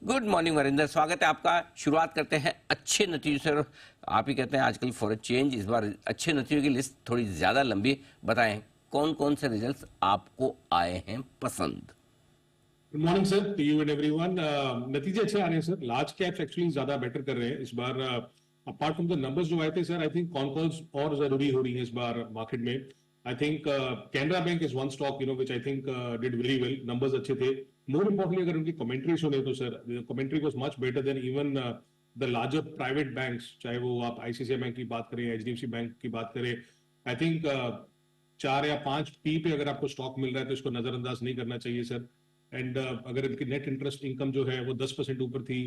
Good morning Varinder, स्वागत है आपका। शुरुआत करते हैं अच्छे नतीजों से। आप ही कहते हैं आजकल फॉर अ चेंज इस बार अच्छे नतीजों की लिस्ट थोड़ी ज्यादा लंबी। बताएं कौन कौन से रिजल्ट्स आपको आए हैं पसंद। Good morning sir, to you and everyone. नतीजे अच्छे आ रहे हैं सर। लार्ज कैप्स एक्चुअली ज्यादा बेटर कर रहे हैं इस बार। अपार्ट फ्रॉम द नंबर्स जो आए थे sir, I think con calls और जरूरी हो रही है इस बार मार्केट में। I think Canara Bank is one stock which I think did very well. Numbers अच्छे थे। मोर इम्पोर्टेंटली अगर उनकी कमेंट्री सुने तो sir, commentary was much better than even the larger private banks, चाहे वो आप आईसीआईसीआई बैंक की बात करें, एचडीएफसी बैंक की बात करें। आई थिंक 4 या 5 पी पे अगर आपको स्टॉक मिल रहा है तो इसको नजरअंदाज नहीं करना चाहिए सर। एंड अगर इनकी नेट इंटरेस्ट इनकम जो है वो 10% ऊपर थी।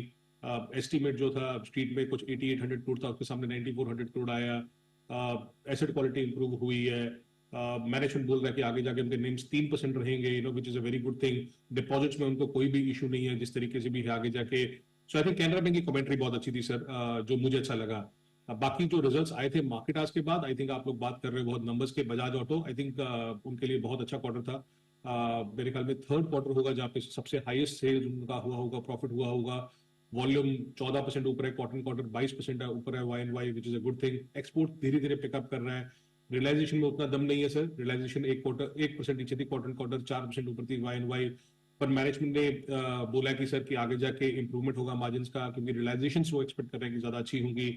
एस्टीमेट जो था स्ट्रीट में कुछ 8800 करोड़ था, उसके सामने 9400 करोड़ आया। एसेट क्वालिटी इंप्रूव हुई है। मैनेजमेंट बोल रहा है कि आगे जाके उनके नेम्स 3% रहेंगे, विच is a very good thing. Deposits में उनको कोई भी इशू नहीं है जिस तरीके से भी है आगे जाके। सो आई थिंक कैनरा बैंक की कमेंट्री बहुत अच्छी थी सर, जो मुझे अच्छा लगा। बाकी जो रिजल्ट्स आए थे मार्केट आज के बाद, आई थिंक आप लोग बात कर रहे हो बहुत नंबर्स के। बजाज ऑटो आई थिंक उनके लिए बहुत अच्छा क्वार्टर था। मेरे ख्याल में थर्ड क्वार्टर होगा जहाँ पे सबसे हाईएस्ट सेल उनका हुआ होगा, प्रॉफिट हुआ होगा। वॉल्यूम 14% ऊपर है, क्वार्टर क्वार्टर 22% ऊपर है Y and Y, which is a good thing. Export धीरे धीरे पिकअप कर रहा है। रियलाइजेशन में उतना दम नहीं है सर। रियलाइजेशन 1% नीचे थी, क्वार्टर क्वार्टर 4% ऊपर थी वाई एंड वाई। पर मैनेजमेंट ने बोला कि सर कि आगे जाके इंप्रूवमेंट होगा मार्जिन का, क्योंकि रियलाइजेशन वो एक्सपेक्ट कर रहे हैं कि ज्यादा अच्छी होंगी।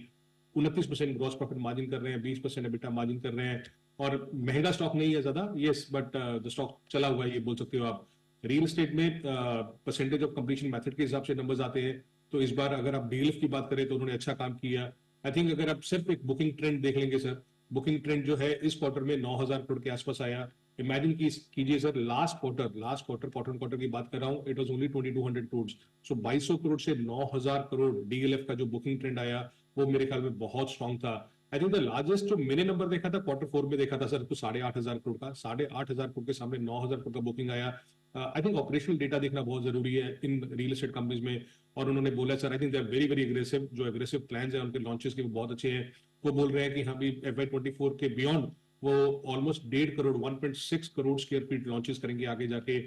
29% ग्रॉस प्रॉफिट मार्जिन कर रहे हैं, 20% एबिटा मार्जिन कर रहे हैं। और महंगा स्टॉक नहीं है ज्यादा, यस, बट द स्टॉक चला हुआ है, ये बोल सकते हो आप। रियल एस्टेट में परसेंटेज ऑफ कंप्लीशन मेथड के हिसाब से नंबर्स आते हैं। तो इस बार अगर आप डीएलएफ की बात करें तो उन्होंने अच्छा काम किया। आई थिंक अगर आप सिर्फ एक बुकिंग ट्रेंड देख लेंगे सर, बुकिंग ट्रेंड जो है इस क्वार्टर में 9000 करोड़ के आसपास आया। इमेजिन कीजिए सर, क्वार्टर क्वार्टर की बात कर रहा हूँ, इट वाज ओनली 2200 करोड़। सो 2200 करोड़ से 9000 करोड़ डीएलएफ का जो बुकिंग ट्रेंड आया, वो मेरे ख्याल में बहुत स्ट्रॉन्ग था। आई थिंक द लार्जेस्ट जो मैंने नंबर देखा था क्वार्टर 4 में देखा था सर, तो 8500 करोड़ का। 8500 करोड़ के सामने 9000 करोड़ का बुकिंग आया। आई थिंक ऑपरेशनल डेटा देखना बहुत जरूरी है इन रियल एस्टेट कंपनीज में। और उन्होंने बोला sir, I think they are very very aggressive. जो एग्रेसिव प्लान है उनके लॉन्चेस के वो बहुत अच्छे हैं। वो बोल रहे हैं कि हाँ भी FY24 के बियॉन्ड वो almost 1.5 crore 1.6 crore square feet launches करेंगे आगे जाके।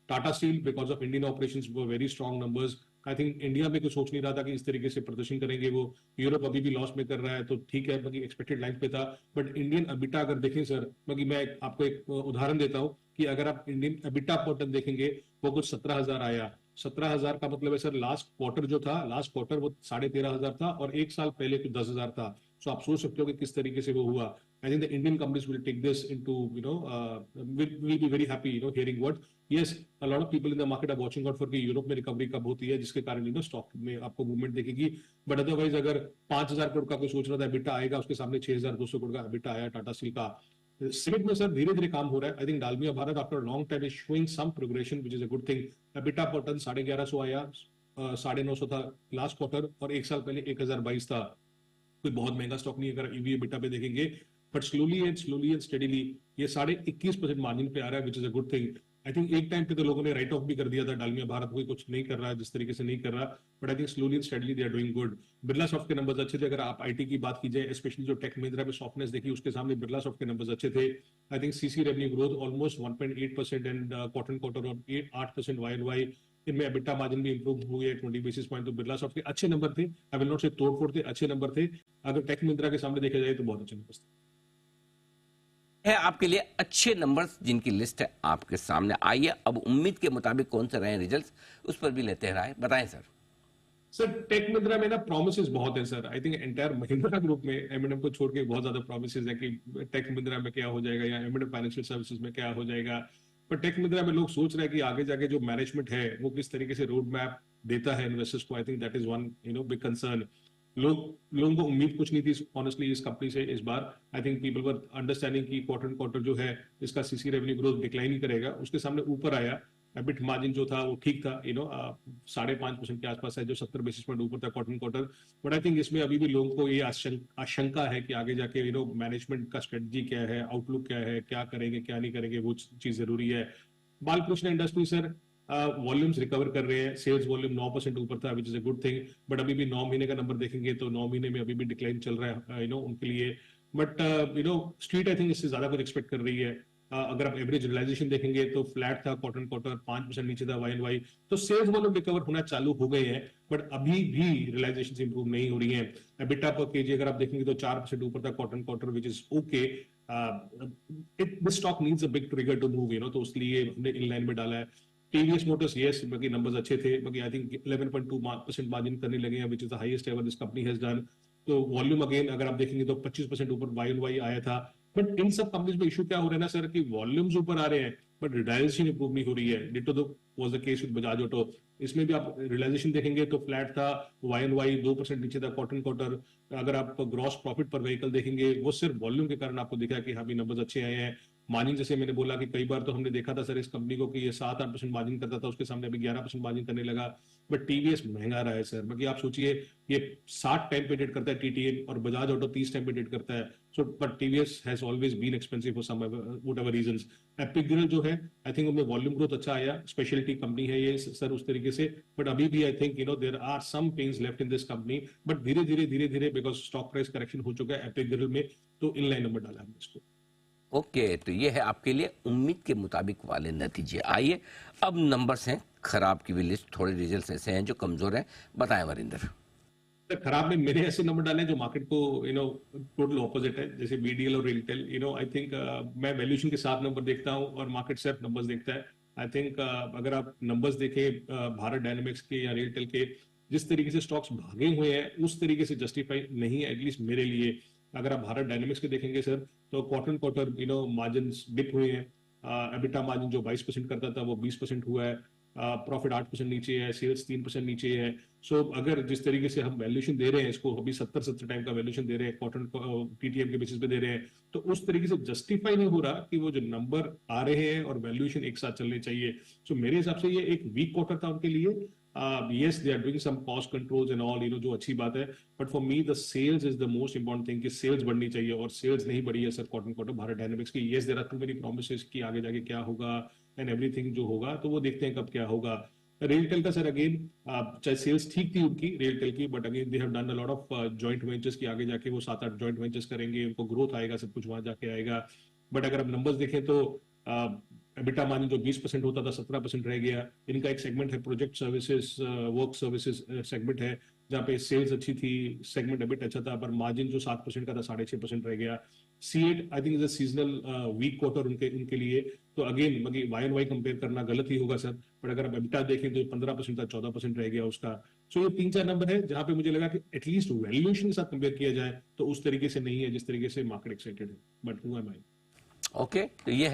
Tata steel because of Indian operations वो very strong numbers. I think India में कुछ सोच नहीं रहा था कि इस तरीके से प्रदर्शन करेंगे वो। यूरोप अभी भी लॉस में कर रहा है तो ठीक है, बाकी एक्सपेक्टेड लाइन पे था। बट इंडियन अबिटा अगर देखें सर, बाकी मैं आपको एक उदाहरण देता हूँ कि अगर आप इंडियन अबिटा क्वार्टर देखेंगे, वो कुछ 17,000 आया। 17,000 का मतलब है सर, लास्ट क्वार्टर जो था, लास्ट क्वार्टर वो 13,500 था, और एक साल पहले कुछ 10,000 था। सो आप सोच सकते हो कि किस तरीके से वो हुआ। I think the Indian companies will take this into, will be very happy, hearing what. Yes, a lot of people in the market are watching out for कि यूरोप में रिकवरी कब होती है, जिसके कारण स्टॉक में आपको मूवमेंट देखेगी। बट अदरवाइज अगर 5,000 करोड़ का कोई सोच रहा था एबिटा आएगा, उसके सामने 6,200 करोड़ का एबिटा आया टाटा स्टील का। सिमिट में सर धीरे धीरे काम हो रहा है। I think Dalmia Bharat after long time is showing some progression, which is a good thing. EBITDA per ton 1150 आया, 950 था लास्ट क्वार्टर, और एक साल पहले 1022 था। कोई बहुत महंगा स्टॉक नहीं है अगर ईवी एबिटा पे देखेंगे। बट स्लोली एंड स्टेडीली ये 21.5% मार्जिन पे आ रहा है, विच is a good thing. I think एक टाइम पे तो लोगों ने राइट ऑफ भी कर दिया था डालमिया भारत, कोई कुछ नहीं कर रहा है जिस तरीके से नहीं कर रहा। But I think slowly and steadily they are doing good. Birlasoft के नंबर्स अच्छे थे। अगर आप आईटी की बात की जाए, स्पेशली जो टेक महिंद्रा में सॉफ्टनेस देखी, उसके सामने बिरला सॉफ्ट के नंबर्स अच्छे थे। I think CC revenue growth almost 1.8% and quarter quarter और 8% वाई एंड वाई। इनमें एबिटा मार्जिन भी इंप्रूव हुई है 20 बेसिस पॉइंट। तो बिरला सॉफ्ट के अच्छे नंबर थे। आई विल नॉट से तोड़फोड़ थे, अच्छे नंबर थे। अगर टेक महिंद्रा के सामने देखा जाए तो बहुत अच्छे नंबर थे। है आपके लिए अच्छे नंबर्स जिनकी लिस्ट है आपके सामने। आइए अब उम्मीद के मुताबिक कौन से रहे रिजल्ट्स, उस पर भी लेते हैं राय। बताएं सर। सर टेक महिंद्रा में ना प्रोमिसेस बहुत है sir. I think entire Mahindra group में एमएनएम को छोड़ के बहुत ज्यादा प्रोमिसेस है कि टेक महिंद्रा में क्या हो जाएगा या एमएनएम फाइनेंशियल सर्विसेज में क्या हो जाएगा। पर टेक महिंद्रा में लोग सोच रहे हैं कि आगे जाके जो मैनेजमेंट है वो किस तरीके से रोड मैप देता है इन्वेस्टर्स को। I think that is one big concern. लोगों को उम्मीद कुछ नहीं थी ऑनेस्टली इस कंपनी से इस बार। I think people were understanding कि क्वार्टर क्वार्टर जो है इसका सीसी रेवेन्यू ग्रोथ डिक्लाइन ही करेगा, उसके सामने ऊपर आया। एबिट मार्जिन जो था वो ठीक था, 5.5% के आसपास है, जो 70 बेसिस पॉइंट ऊपर था quarter quarter. But I think इसमें अभी भी लोगों को ये आशंका है कि आगे जाके मैनेजमेंट का स्ट्रेटजी क्या है, आउटलुक क्या है, क्या करेंगे क्या नहीं करेंगे, वो चीज जरूरी है। Balkrishna industry sir, volumes recover कर रहे हैं। सेल्स वॉल्यूम 9% ऊपर था, विच is a good thing. But अभी भी 9 महीने का नंबर देखेंगे तो 9 महीने में अभी भी डिक्लाइन चल रहा है उनके लिए। बट स्ट्रीट आई थिंक इससे ज्यादा कुछ एक्सपेक्ट कर रही है। अगर आप एवरेज रियलाइजेशन देखेंगे तो फ्लैट था क्वार्टर क्वार्टर, 5% नीचे था वाई एंड वाई। तो सेल्स वॉल्यूम रिकवर होना चालू हो गए हैं, बट अभी भी रियलाइजेशन इंप्रूव नहीं हो रही है। एबिटा पर केजी अगर आप देखेंगे तो 4% ऊपर था quarter quarter, which is okay. This stock needs a big trigger to move, तो उसलिए हमने इन लाइन में डाला है। टीवीएस मोटर्स, यस, बाकी नंबर्स अच्छे थे, बाकी आई थिंक 11.2% मार्जिन करने लगे हैं, which is the highest ever this company has done. तो वॉल्यूम अगेन अगर आप देखेंगे तो 25% ऊपर वाई एंड वाई आया था। बट इन सब कंपनीज में इशू क्या हो रहा है ना सर, कि वॉल्यूम्स ऊपर आ रहे हैं बट रियलाइजेशन इंप्रूव नहीं हो रही है। डिटो तो was the case with Bajaj auto. इसमें भी आप रियलाइजेशन देखेंगे तो फ्लैट था, वाई एंड वाई 2% नीचे था क्वार्टर क्वार्टर। अगर आप ग्रॉस प्रॉफिट पर व्हीकल देखेंगे, वो सिर्फ वॉल्यूम के कारण आपको दिखा कि हाँ भी नंबर्स अच्छे आए हैं। मार्जिन, जैसे मैंने बोला कि कई बार तो हमने देखा था सर इस कंपनी को कि ये 7-8% मार्जिन करता था, उसके सामने अभी 11% मार्जिन करने लगा। बट टीवीएस महंगा रहा है सर। बाकी आप सोचिए, ये 60 टाइम पे डेट करता है टीटीएम, और बजाज ऑटो 30 टाइम पे डेट करता है। So but TVS has always been expensive for some whatever reasons. एपिक जो है, आई थिंक उनमें वॉल्यूम ग्रोथ अच्छा आया, स्पेशलिटी कंपनी है ये सर उस तरीके से। बट अभी भी I think there are some pains left in this company. But धीरे धीरे बिकॉज स्टॉक प्राइस करेक्शन हो चुका है एपिक में, तो इन लाइन नंबर डाला हमने इसको। ओके, तो ये है आपके लिए उम्मीद के मुताबिक वाले नतीजे। आइए अब नंबर्स हैं खराब की भी लिस्ट, थोड़े रिजल्ट्स ऐसे हैं जो कमजोर हैं, बताएं वरिंदर। सर खराब में मेरे ऐसे नंबर डाले जो मार्केट को टोटल ऑपोजिट है, जैसे बीडीएल और रेलटेल। आई थिंक मैं वैल्यूएशन के साथ नंबर देखता हूं और मार्केट सिर्फ नंबर्स देखता है। आई थिंक अगर आप नंबर्स देखें भारत डायनामिक्स के या रेलटेल के, जिस तरीके से स्टॉक्स भागे हुए हैं उस तरीके से जस्टिफाई नहीं है, एटलीस्ट मेरे लिए। अगर आप भारत डायनामिक्स के देखेंगे सर, तो क्वार्टर क्वार्टर मार्जिन डिप हुए हैं। एबिटा मार्जिन जो 22% करता था वो 20% हुआ है। प्रॉफिट 8% नीचे है, सेल्स 3% नीचे है। सो अगर जिस तरीके से हम वैल्यूएशन दे रहे हैं इसको, अभी 70 टाइम का वैल्यूएशन दे रहे हैं, क्वार्टर टीटीएम के बेसिस पे दे रहे हैं, तो उस तरीके से जस्टिफाई नहीं हो रहा कि वो जो नंबर आ रहे हैं और वैल्यूएशन एक साथ चलने चाहिए। सो मेरे हिसाब से ये एक वीक क्वार्टर था उनके लिए। yes, they are doing some cost controls and all, जो अच्छी बात है। but for me the sales is the most important thing, कि sales बढ़नी चाहिए, और sales नहीं बढ़ी है sir quarter quarter Bharat dynamics की। yes, there are too many promises कि आगे जाके क्या होगा एंड एवरीथिंग जो होगा, तो वो देखते हैं कब क्या होगा। रेलटेल का सर अगेन, चाहे सेल्स ठीक थी उनकी रेलटेल की, but again they have done a lot of joint ventures की, आगे जाके वो 7-8 जॉइंट वेंचर्स करेंगे, उनको ग्रोथ आएगा, सब कुछ वहां जाके आएगा। बट अगर आप नंबर्स देखें तो एबिटा मार्जिन जो 20% होता था 17% रह गया। इनका एक सेगमेंट है project services, work services segment है, जहाँ पे सेल्स अच्छी थी, सेगमेंट एबिट अच्छा था, पर मार्जिन जो 7% का था 6.5% रह गया। C8 I think is a seasonal weak quarter उनके लिए। तो again Y and Y compare करना गलत ही होगा सर। बट अगर आप एबिटा देखें तो 15% था, 14% रह गया उसका। सो ये 3-4 नंबर है जहां पे मुझे लगा कि एटलीस्ट वैल्यूएशन के साथ कंपेयर किया जाए, तो उस तरीके से नहीं है जिस तरीके से मार्केट एक्साइटेड है। But who am I? Okay, तो ये है